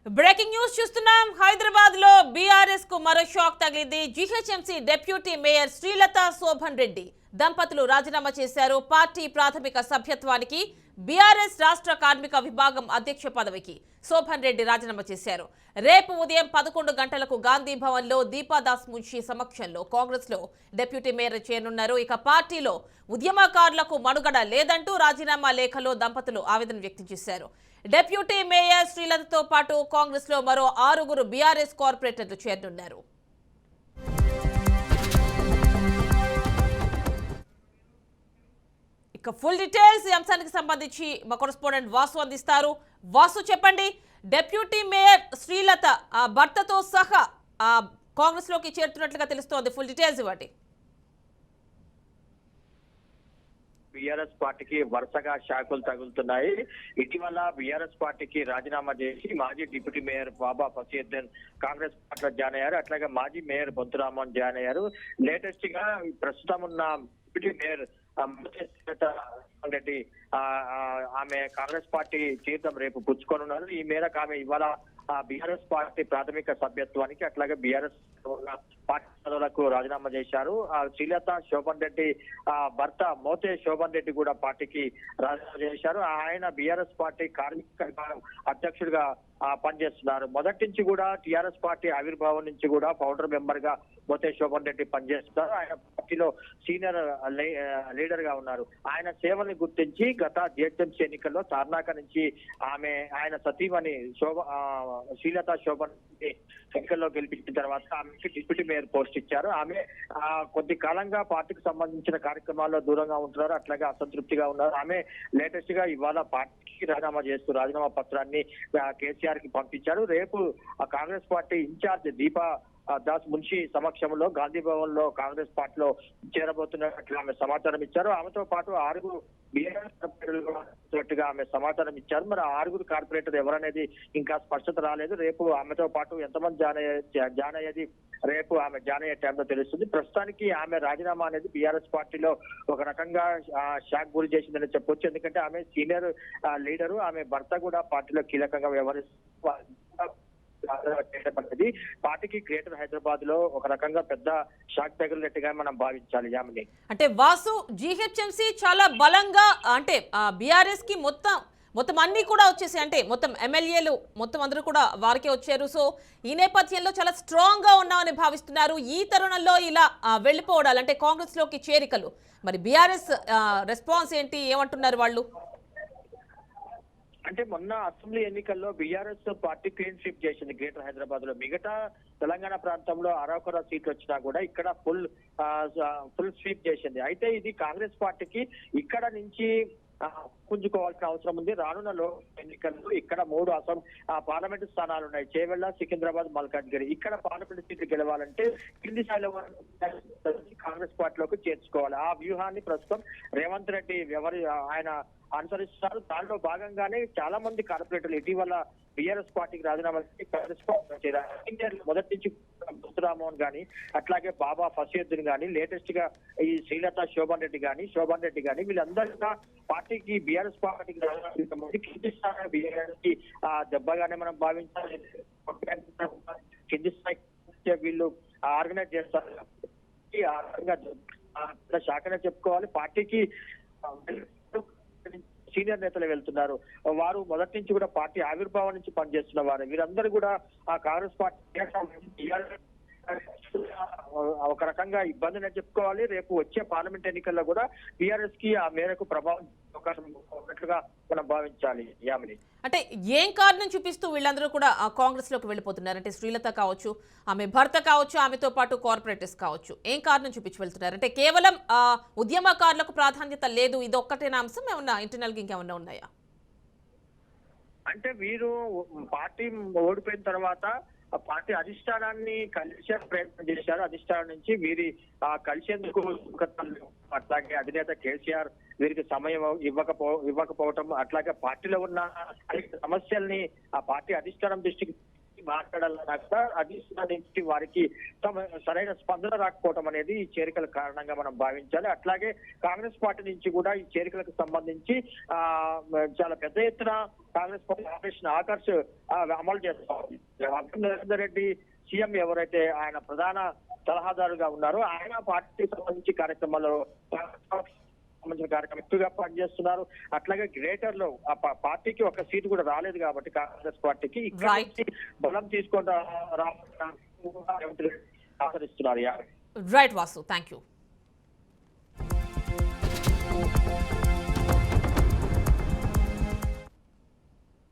Breaking news చూస్తున్నాం. హైదరాబాద్ లో BRS కు మరో షాక్ తగిలింది. GHMC deputy mayor Srilatha Shobhan Reddy దంపతులు రాజీనామా చేశారు. పార్టీ ప్రాథమిక సభ్యత్వానికి, బీఆర్ఎస్ రాష్ట్ర కార్మిక విభాగం అధ్యక్ష పదవికి శోభన్ రెడ్డి రాజీనామా చేశారు. రేపు ఉదయం 11 గంటలకు గాంధీ భవన్ లో దీపాదాస్ మున్షి సమక్షంలో కాంగ్రెస్ లో డిప్యూటీ మేయర్ చేరనున్నారు. ఇక పార్టీలో ఉద్యమకారులకు మనుగడ లేదంటూ రాజీనామా లేఖలో దంపతులు ఆవేదన వ్యక్తం చేశారు. డిప్యూటీ మేయర్ శ్రీలతతో పాటు కాంగ్రెస్ లో మరో 6 బీఆర్ఎస్ కార్పొరేటర్లు చేరనున్నారు. ఇక ఫుల్ డీటెయిల్స్ ఈ అంశానికి సంబంధించి మా కరెస్పాండెంట్ వాసు అందిస్తారు. వాసు, చెప్పండి, డిప్యూటీ మేయర్ శ్రీలత భర్తతో సహా కాంగ్రెస్ లోకి చేరుతున్నట్లుగా తెలుస్తోంది. ఫుల్ డీటెయిల్స్ ఇవ్వండి. బీఆర్ఎస్ పార్టీకి వరుసగా షాకులు తగులుతున్నాయి. ఇటీవల బీఆర్ఎస్ పార్టీకి రాజీనామా చేసి మాజీ డిప్యూటీ మేయర్ బాబా ఫసీయుద్దీన్ కాంగ్రెస్ పార్టీలో జాయిన్ అయ్యారు. అట్లాగే మాజీ మేయర్ బొంతురామన్ జాయిన్ అయ్యారు. లేటెస్ట్ గా ప్రస్తుతం ఉన్న డిప్యూటీ మేయర్ రెడ్డి ఆమె కాంగ్రెస్ పార్టీ జీవితం రేపు పుచ్చుకొనున్నారు. ఈ మేరకు ఆమె ఇవాళ బీఆర్ఎస్ పార్టీ ప్రాథమిక సభ్యత్వానికి అట్లాగే బీఆర్ఎస్ పార్టీ పదవులకు రాజీనామా చేశారు. శ్రీలత శోభన్ రెడ్డి భర్త మోతే శోభన్ రెడ్డి కూడా పార్టీకి రాజీనామా చేశారు. ఆయన బీఆర్ఎస్ పార్టీ కార్మిక విభాగం అధ్యక్షుడిగా పనిచేస్తున్నారు. మొదటి నుంచి కూడా టీఆర్ఎస్ పార్టీ ఆవిర్భావం నుంచి కూడా ఫౌండర్ మెంబర్ గా మోతే శోభన్ రెడ్డి పనిచేస్తున్నారు. ఆయన పార్టీలో సీనియర్ లీడర్ గా ఉన్నారు. ఆయన సేవల్ని గుర్తించి గత జిహెచ్ఎంసీ ఎన్నికల్లో తార్నాక నుంచి ఆయన సతీమణి శ్రీలత శోభన్ ఎన్నికల్లో గెలిపించిన తర్వాత ఆమెకి డిప్యూటీ మేయర్ పోస్ట్ ఇచ్చారు. ఆమె కొద్ది కాలంగా పార్టీకి సంబంధించిన కార్యక్రమాల్లో దూరంగా ఉంటున్నారు. అట్లాగే అసంతృప్తిగా ఉన్నారు. ఆమె లేటెస్ట్ గా ఇవాళ పార్టీకి రాజీనామా చేస్తూ రాజీనామా పత్రాన్ని కేసీఆర్ కి పంపించారు. రేపు కాంగ్రెస్ పార్టీ ఇన్ఛార్జ్ దీపా దాస్ మున్షి సమక్షంలో గాంధీ భవన్ లో కాంగ్రెస్ పార్టీలో చేరబోతున్నట్లు ఆమె సమాచారం ఇచ్చారు. ఆమెతో పాటు 6 బీఆర్ఎస్ కార్పొరేటర్లుగా ఆమె సమాచారం ఇచ్చారు. మరి 6 కార్పొరేటర్ ఎవరనేది ఇంకా స్పష్టత రాలేదు. రేపు ఆమెతో పాటు ఎంతమంది జాయిన్ అయ్యేది రేపు ఆమె జాయిన్ అయ్యే టైంలో తెలుస్తుంది. ప్రస్తుతానికి ఆమె రాజీనామా అనేది బీఆర్ఎస్ పార్టీలో ఒక రకంగా షాక్ గురి చేసిందని చెప్పొచ్చు. ఎందుకంటే ఆమె సీనియర్ లీడరు, ఆమె భర్త కూడా పార్టీలో కీలకంగా వ్యవహరిస్తుంది. పార్టీకి గ్రేటర్ హైదరాబాద్ లో ఒక రకంగా పెద్ద షాక్ తగిలినట్టుగా మనం భావించాలి. యామిని, అంటే వాసు, జీహెచ్ఎంసీ చాలా బలంగా, అంటే బీఆర్ఎస్ కి మొత్తం అన్ని కూడా వచ్చేసి, అంటే మొత్తం ఎమ్మెల్యేలు మొత్తం అందరూ కూడా వారికే వచ్చారు. సో ఈ నేపథ్యంలో చాలా స్ట్రాంగ్ గా ఉన్నామని భావిస్తున్నారు. ఈ తరుణంలో ఇలా వెళ్లిపోవడాలు, అంటే కాంగ్రెస్ లోకి చేరికలు, మరి బీఆర్ఎస్ రెస్పాన్స్ ఏంటి, ఏమంటున్నారు వాళ్ళు? అంటే మొన్న అసెంబ్లీ ఎన్నికల్లో బీఆర్ఎస్ పార్టీ క్లీన్ స్వీప్ చేసింది గ్రేటర్ హైదరాబాద్ లో. మిగతా తెలంగాణ ప్రాంతంలో అరకొర సీట్లు వచ్చినా కూడా ఇక్కడ ఫుల్ స్వీప్ చేసింది. అయితే ఇది కాంగ్రెస్ పార్టీకి ఇక్కడ నుంచి పుంజుకోవాల్సిన అవసరం ఉంది. రానున్న ఎన్నికల్లో ఇక్కడ 3 పార్లమెంటు స్థానాలు ఉన్నాయి. చేవెళ్ల, సికింద్రాబాద్, మల్కాజ్గిరి. ఇక్కడ పార్లమెంటు సీట్లు గెలవాలంటే కింది స్థాయిలో కాంగ్రెస్ పార్టీలోకి చేర్చుకోవాలి. ఆ వ్యూహాన్ని ప్రస్తుతం రేవంత్ రెడ్డి ఆయన అనుసరిస్తున్నారు. దానిలో భాగంగానే చాలా మంది కార్పొరేటర్లు ఇటీవల బీఆర్ఎస్ పార్టీకి రాజీనామా మొదటి నుంచి బొంతురామన్ గాని, అట్లాగే బాబా ఫసీయుద్దీన్ గాని, లేటెస్ట్ గా ఈ శ్రీలత శోభన్ రెడ్డి గాని వీళ్ళందరూ పార్టీకి బీఆర్ఎస్ పార్టీకి రాజీనామా కింది స్థాయి బీఆర్ఎస్ కి దెబ్బగానే మనం భావించాలి. కింది స్థాయి వీళ్ళు ఆర్గనైజ్ చేస్తారు. శాఖనే చెప్పుకోవాలి. పార్టీకి సీనియర్ నేతలు వెళ్తున్నారు. వారు మొదటి నుంచి కూడా పార్టీ ఆవిర్భావం నుంచి పనిచేస్తున్న వారు. వీరందరూ కూడా కాంగ్రెస్ పార్టీ ఒక రకంగా ఇబ్బందిని చెప్పుకోవాలి. రేపు వచ్చే పార్లమెంట్ ఎన్నికల్లో కూడా టీఆర్ఎస్ కి ఆ మేరకు ప్రభావం ఉన్నట్లుగా మనం భావించాలి. యామిని, అంటే ఏం కారణం చూపిస్తూ వీళ్ళందరూ కూడా కాంగ్రెస్ లోకి వెళ్ళిపోతున్నారు? అంటే శ్రీలత కావచ్చు, ఆమె భర్త కావచ్చు, ఆమెతో పాటు కార్పొరేటర్స్ కావచ్చు, ఏం కారణం చూపించి వెళ్తున్నారు? అంటే కేవలం ఉద్యమకారులకు ప్రాధాన్యత లేదు, ఇది ఒక్కటేనా అంశం? ఏమన్నా ఇంటర్నల్ గా ఇంకేమన్నా ఉన్నాయా? అంటే వీరు పార్టీ ఓడిపోయిన తర్వాత పార్టీ అధిష్టానాన్ని కలిసే ప్రయత్నం చేశారు. అధిష్టానం నుంచి వీరి కలిసేందుకు అట్లాగే అధినేత కేసీఆర్ వీరికి సమయం ఇవ్వకపోవటం, అట్లాగే పార్టీలో ఉన్న అనేక సమస్యల్ని ఆ పార్టీ అధిష్టానం దృష్టికి మాట్లాడాలన్నా కూడా అధిష్టానం నుంచి వారికి సరైన స్పందన రాకపోవడం అనేది ఈ చేరికల కారణంగా మనం భావించాలి. అట్లాగే కాంగ్రెస్ పార్టీ నుంచి కూడా ఈ చేరికలకు సంబంధించి చాలా పెద్ద ఎత్తున కాంగ్రెస్ పార్టీ ఆపరేషన్ ఆకర్ష్ అమలు చేస్తారు. నరేందర్ రెడ్డి సీఎం ఎవరైతే ఆయన ప్రధాన సలహాదారుగా ఉన్నారో ఆయన పార్టీకి సంబంధించి కార్యక్రమాల్లో సంబంధించిన కార్యక్రమం ఎక్కువగా పనిచేస్తున్నారు. అట్లాగే గ్రేటర్ లో పార్టీకి ఒక సీటు కూడా రాలేదు కాబట్టి కాంగ్రెస్ పార్టీకి ఇక్కడ నుంచి బలం తీసుకొని ఆచరిస్తున్నారు. Right Vasu, thank you.